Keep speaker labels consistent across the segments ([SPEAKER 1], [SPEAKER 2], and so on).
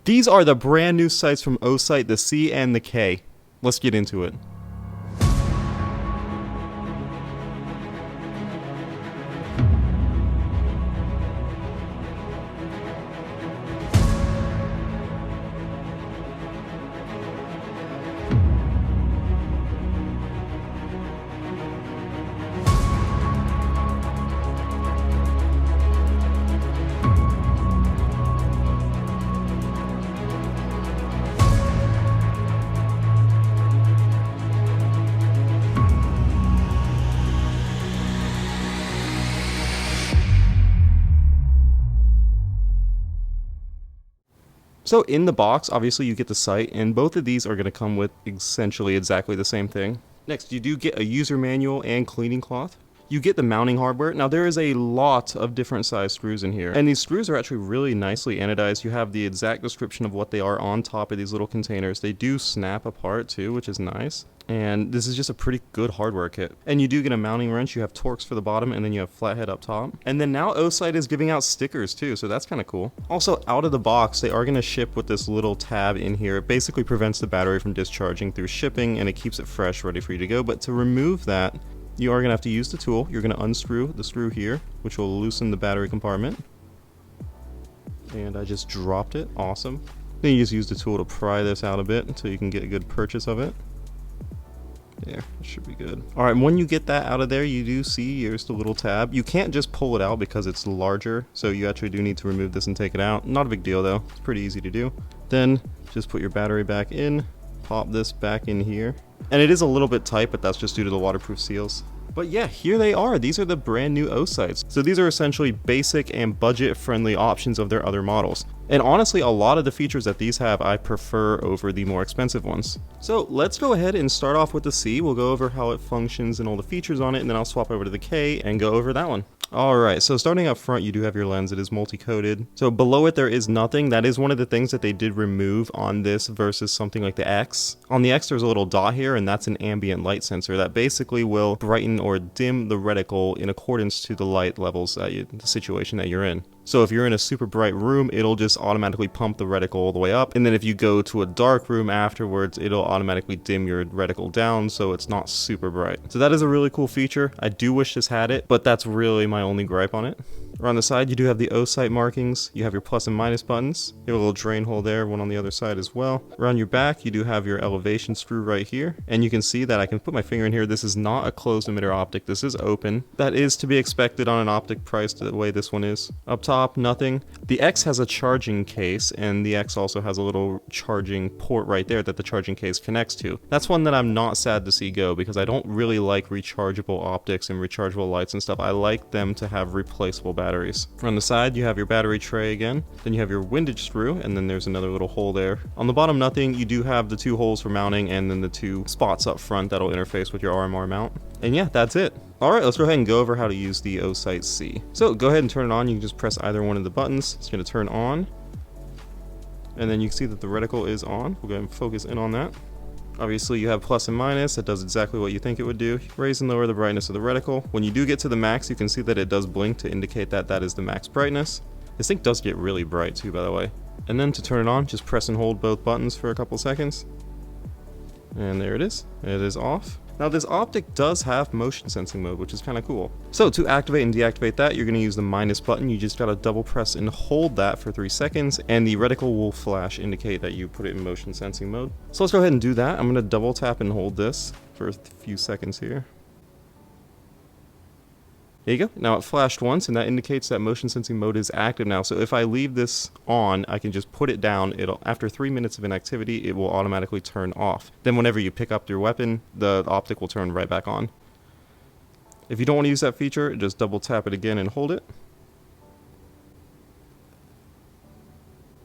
[SPEAKER 1] These are the brand new sights from Osight, the C and the K. Let's get into it. So in the box, obviously you get the sight, and both of these are going to come with essentially exactly the same thing. Next, you do get a user manual and cleaning cloth. You get the mounting hardware. Now there is a lot of different size screws in here, and these screws are actually really nicely anodized. You have the exact description of what they are on top of these little containers. They do snap apart too, which is nice. And this is just a pretty good hardware kit. And you do get a mounting wrench, you have Torx for the bottom, and then you have flathead up top. And then now Osight is giving out stickers too, so that's kind of cool. Also, out of the box, they are going to ship with this little tab in here. It basically prevents the battery from discharging through shipping, and it keeps it fresh, ready for you to go. But to remove that, you are going to have to use the tool. You're going to unscrew the screw here, which will loosen the battery compartment. And I just dropped it. Awesome. Then you just use the tool to pry this out a bit until you can get a good purchase of it. There, that should be good. Alright, when you get that out of there, you do see here's the little tab. You can't just pull it out because it's larger, so you actually do need to remove this and take it out. Not a big deal though, it's pretty easy to do. Then, just put your battery back in, pop this back in here. And it is a little bit tight, but that's just due to the waterproof seals. But yeah, here they are. These are the brand new Osights. So these are essentially basic and budget-friendly options of their other models. And honestly, a lot of the features that these have, I prefer over the more expensive ones. So let's go ahead and start off with the C. We'll go over how it functions and all the features on it, and then I'll swap over to the K and go over that one. Alright, so starting up front, you do have your lens. It is multi-coated. So below it, there is nothing. That is one of the things that they did remove on this versus something like the X. On the X, there's a little dot here, and that's an ambient light sensor that basically will brighten or dim the reticle in accordance to the light levels that the situation that you're in. So if you're in a super bright room, it'll just automatically pump the reticle all the way up. And then if you go to a dark room afterwards, it'll automatically dim your reticle down so it's not super bright. So that is a really cool feature. I do wish this had it, but that's really my only gripe on it. Around the side, you do have the Osight markings. You have your plus and minus buttons. You have a little drain hole there, one on the other side as well. Around your back, you do have your elevation screw right here. And you can see that I can put my finger in here. This is not a closed emitter optic. This is open. That is to be expected on an optic priced the way this one is. Up top, nothing. The X has a charging case, and the X also has a little charging port right there that the charging case connects to. That's one that I'm not sad to see go because I don't really like rechargeable optics and rechargeable lights and stuff. I like them to have replaceable batteries. On the side, you have your battery tray again. Then you have your windage screw, and then there's another little hole there. On the bottom, nothing. You do have the two holes for mounting, and then the two spots up front that'll interface with your RMR mount. And yeah, that's it. Alright, let's go ahead and go over how to use the Osight C. So go ahead and turn it on. You can just press either one of the buttons. It's going to turn on. And then you can see that the reticle is on. We'll go ahead and focus in on that. Obviously you have plus and minus. That does exactly what you think it would do. Raise and lower the brightness of the reticle. When you do get to the max, you can see that it does blink to indicate that that is the max brightness. This thing does get really bright too, by the way. And then to turn it on, just press and hold both buttons for a couple seconds. And there it is. It is off. Now this optic does have motion sensing mode, which is kind of cool. So to activate and deactivate that, you're going to use the minus button. You just got to double press and hold that for 3 seconds, and the reticle will flash, indicate that you put it in motion sensing mode. So let's go ahead and do that. I'm going to double tap and hold this for a few seconds here. There you go. Now it flashed once, and that indicates that motion sensing mode is active now. So if I leave this on, I can just put it down. After 3 minutes of inactivity, it will automatically turn off. Then whenever you pick up your weapon, the optic will turn right back on. If you don't want to use that feature, just double tap it again and hold it.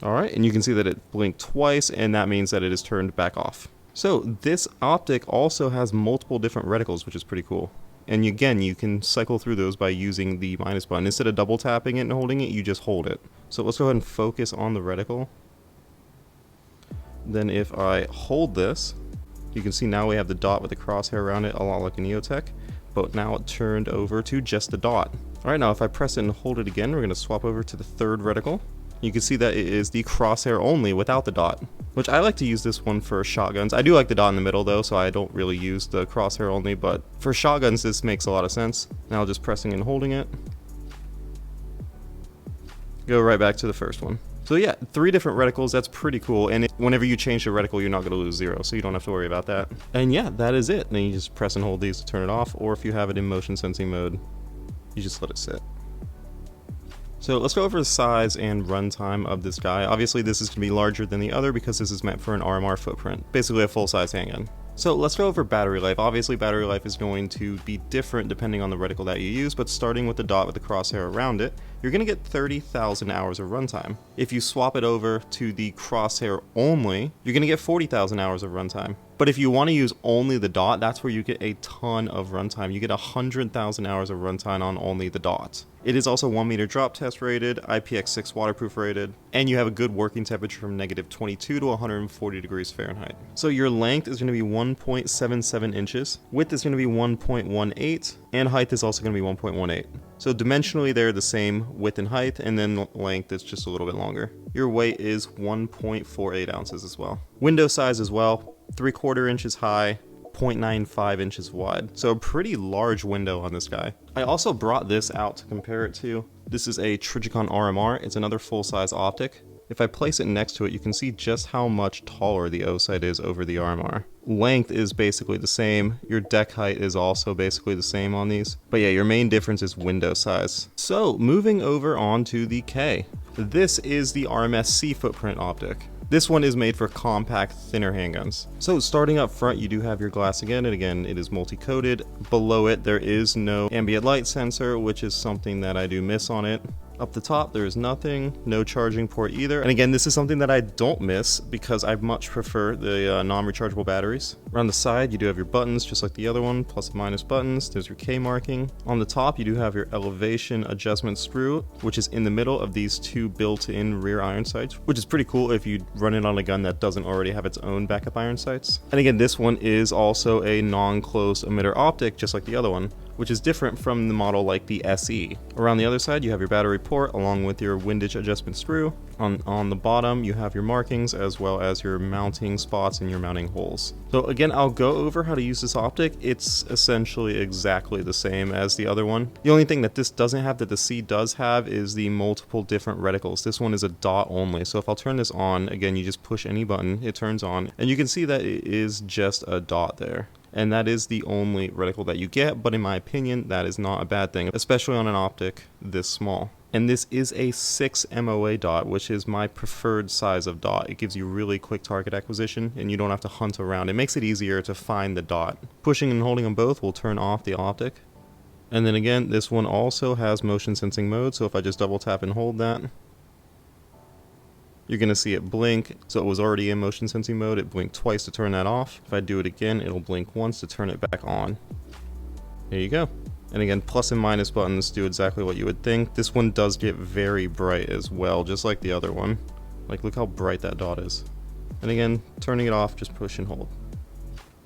[SPEAKER 1] Alright, and you can see that it blinked twice, and that means that it is turned back off. So this optic also has multiple different reticles, which is pretty cool. And again, you can cycle through those by using the minus button. Instead of double tapping it and holding it, you just hold it. So let's go ahead and focus on the reticle. Then if I hold this, you can see now we have the dot with the crosshair around it, a lot like an EOTech, but now it turned over to just the dot. Alright, now if I press it and hold it again, we're going to swap over to the third reticle. You can see that it is the crosshair only without the dot, which I like to use this one for shotguns. I do like the dot in the middle though, so I don't really use the crosshair only, but for shotguns this makes a lot of sense. Now just pressing and holding it. Go right back to the first one. So yeah, 3 different reticles, that's pretty cool, and whenever you change the reticle, you're not going to lose 0, so you don't have to worry about that. And yeah, that is it. Then you just press and hold these to turn it off, or if you have it in motion sensing mode, you just let it sit. So let's go over the size and runtime of this guy. Obviously this is going to be larger than the other because this is meant for an RMR footprint, basically a full-size handgun. So let's go over battery life. Obviously battery life is going to be different depending on the reticle that you use, but starting with the dot with the crosshair around it, you're going to get 30,000 hours of runtime. If you swap it over to the crosshair only, you're going to get 40,000 hours of runtime. But if you want to use only the dot, that's where you get a ton of runtime. You get 100,000 hours of runtime on only the dot. It is also 1 meter drop test rated, IPX6 waterproof rated, and you have a good working temperature from -22 to 140 degrees Fahrenheit. So your length is going to be 1.77 inches, width is going to be 1.18, and height is also going to be 1.18. So dimensionally they're the same, width and height, and then length is just a little bit longer. Your weight is 1.48 ounces as well. Window size as well, 3/4 inches high, 0.95 inches wide. So a pretty large window on this guy. I also brought this out to compare it to. This is a Trijicon RMR. It's another full-size optic. If I place it next to it, you can see just how much taller the Osight is over the RMR. Length is basically the same. Your deck height is also basically the same on these. But yeah, your main difference is window size. So moving over on to the K. This is the RMS-C footprint optic. This one is made for compact, thinner handguns. So starting up front, you do have your glass again, and again, it is multi-coated. Below it, there is no ambient light sensor, which is something that I do miss on it. Up the top, there is nothing, no charging port either. And again, this is something that I don't miss because I much prefer the non-rechargeable batteries. Around the side, you do have your buttons, just like the other one, plus and minus buttons. There's your K marking. On the top, you do have your elevation adjustment screw, which is in the middle of these 2 built-in rear iron sights, which is pretty cool if you run it on a gun that doesn't already have its own backup iron sights. And again, this one is also a non-closed emitter optic, just like the other one, which is different from the model like the SE. Around the other side, you have your battery port along with your windage adjustment screw. On the bottom, you have your markings as well as your mounting spots and your mounting holes. So again, I'll go over how to use this optic. It's essentially exactly the same as the other one. The only thing that this doesn't have that the C does have is the multiple different reticles. This one is a dot only. So if I'll turn this on, again, you just push any button, it turns on, and you can see that it is just a dot there. And that is the only reticle that you get, but in my opinion, that is not a bad thing, especially on an optic this small. And this is a 6 MOA dot, which is my preferred size of dot. It gives you really quick target acquisition, and you don't have to hunt around. It makes it easier to find the dot. Pushing and holding them both will turn off the optic. And then again, this one also has motion sensing mode, so if I just double tap and hold that, you're going to see it blink. So it was already in motion sensing mode. It blinked twice to turn that off. If I do it again, it'll blink once to turn it back on. There you go. And again, plus and minus buttons do exactly what you would think. This one does get very bright as well, just like the other one. Like, look how bright that dot is. And again, turning it off, just push and hold.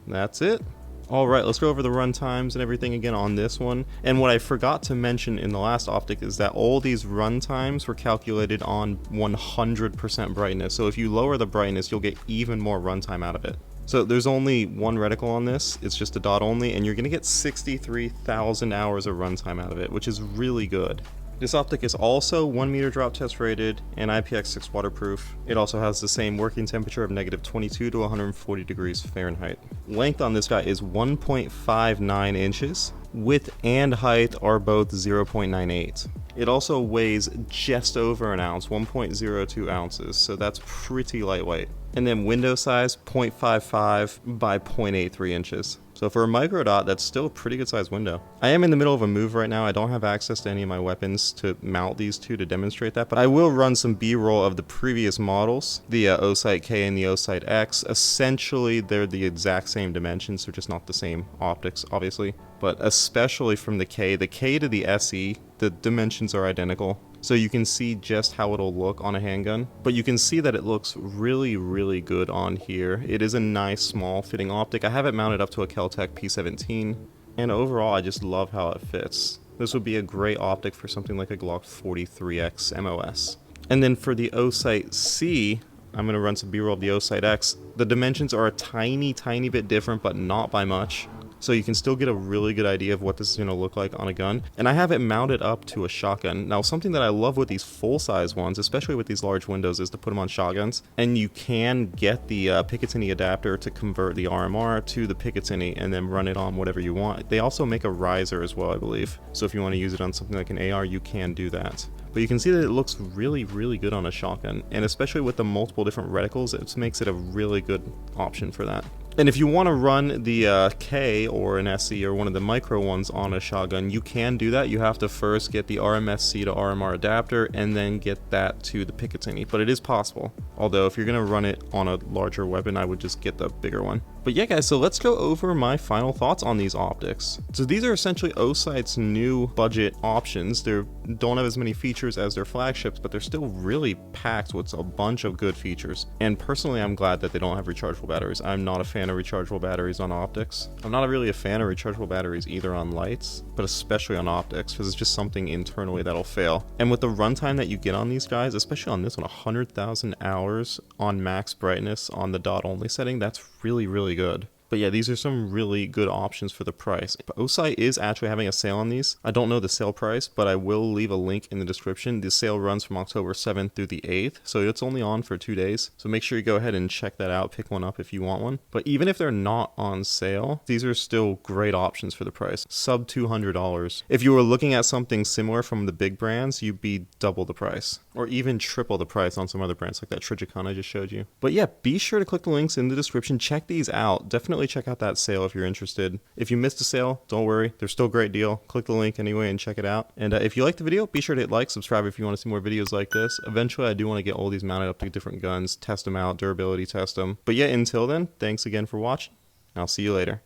[SPEAKER 1] That's it. Alright, let's go over the run times and everything again on this one. And what I forgot to mention in the last optic is that all these run times were calculated on 100% brightness. So if you lower the brightness, you'll get even more runtime out of it. So there's only one reticle on this, it's just a dot only, and you're going to get 63,000 hours of runtime out of it, which is really good. This optic is also 1 meter drop test rated and IPX6 waterproof. It also has the same working temperature of -22 to 140 degrees Fahrenheit. Length on this guy is 1.59 inches. Width and height are both 0.98. It also weighs just over an ounce, 1.02 ounces, so that's pretty lightweight. And then window size, 0.55 by 0.83 inches. So for a micro dot, that's still a pretty good sized window. I am in the middle of a move right now. I don't have access to any of my weapons to mount these two to demonstrate that, but I will run some B-roll of the previous models, the Osight K and the Osight X. Essentially, they're the exact same dimensions, they're just not the same optics, obviously. But especially from the K to the SE, the dimensions are identical. So you can see just how it'll look on a handgun, but you can see that it looks really, really good on here. It is a nice small fitting optic. I have it mounted up to a Kel-Tec P17, and overall I just love how it fits. This would be a great optic for something like a Glock 43X MOS. And then for the Osight C, I'm going to run some B-roll of the Osight X. The dimensions are a tiny bit different, but not by much. So you can still get a really good idea of what this is going to look like on a gun. And I have it mounted up to a shotgun. Now, something that I love with these full-size ones, especially with these large windows, is to put them on shotguns. And you can get the Picatinny adapter to convert the RMR to the Picatinny and then run it on whatever you want. They also make a riser as well, I believe. So if you want to use it on something like an AR, you can do that. But you can see that it looks really good on a shotgun, and especially with the multiple different reticles, it makes it a really good option for that. And if you want to run the K or an SE or one of the micro ones on a shotgun, you can do that. You have to first get the RMSC to RMR adapter and then get that to the Picatinny, but it is possible. Although if you're going to run it on a larger weapon, I would just get the bigger one. But yeah guys, so let's go over my final thoughts on these optics. So these are essentially Osight's new budget options. They don't have as many features as their flagships, but they're still really packed with a bunch of good features. And personally, I'm glad that they don't have rechargeable batteries. I'm not a fan of rechargeable batteries on optics. I'm not really a fan of rechargeable batteries either on lights, but especially on optics, because it's just something internally that'll fail. And with the runtime that you get on these guys, especially on this one, 100,000 hours on max brightness on the dot only setting, that's really good. But yeah, these are some really good options for the price. But Osight is actually having a sale on these. I don't know the sale price, but I will leave a link in the description. The sale runs from October 7th through the 8th, so it's only on for 2 days. So make sure you go ahead and check that out, pick one up if you want one. But even if they're not on sale, these are still great options for the price. Sub $200. If you were looking at something similar from the big brands, you'd be double the price. Or even triple the price on some other brands like that Trijicon I just showed you. But yeah, be sure to click the links in the description. Check these out. Definitely check out that sale if you're interested. If you missed a sale, don't worry. They're still a great deal. Click the link anyway and check it out. And if you liked the video, be sure to hit like, subscribe if you want to see more videos like this. Eventually, I do want to get all these mounted up to different guns, test them out, durability test them. But yeah, until then, thanks again for watching. I'll see you later.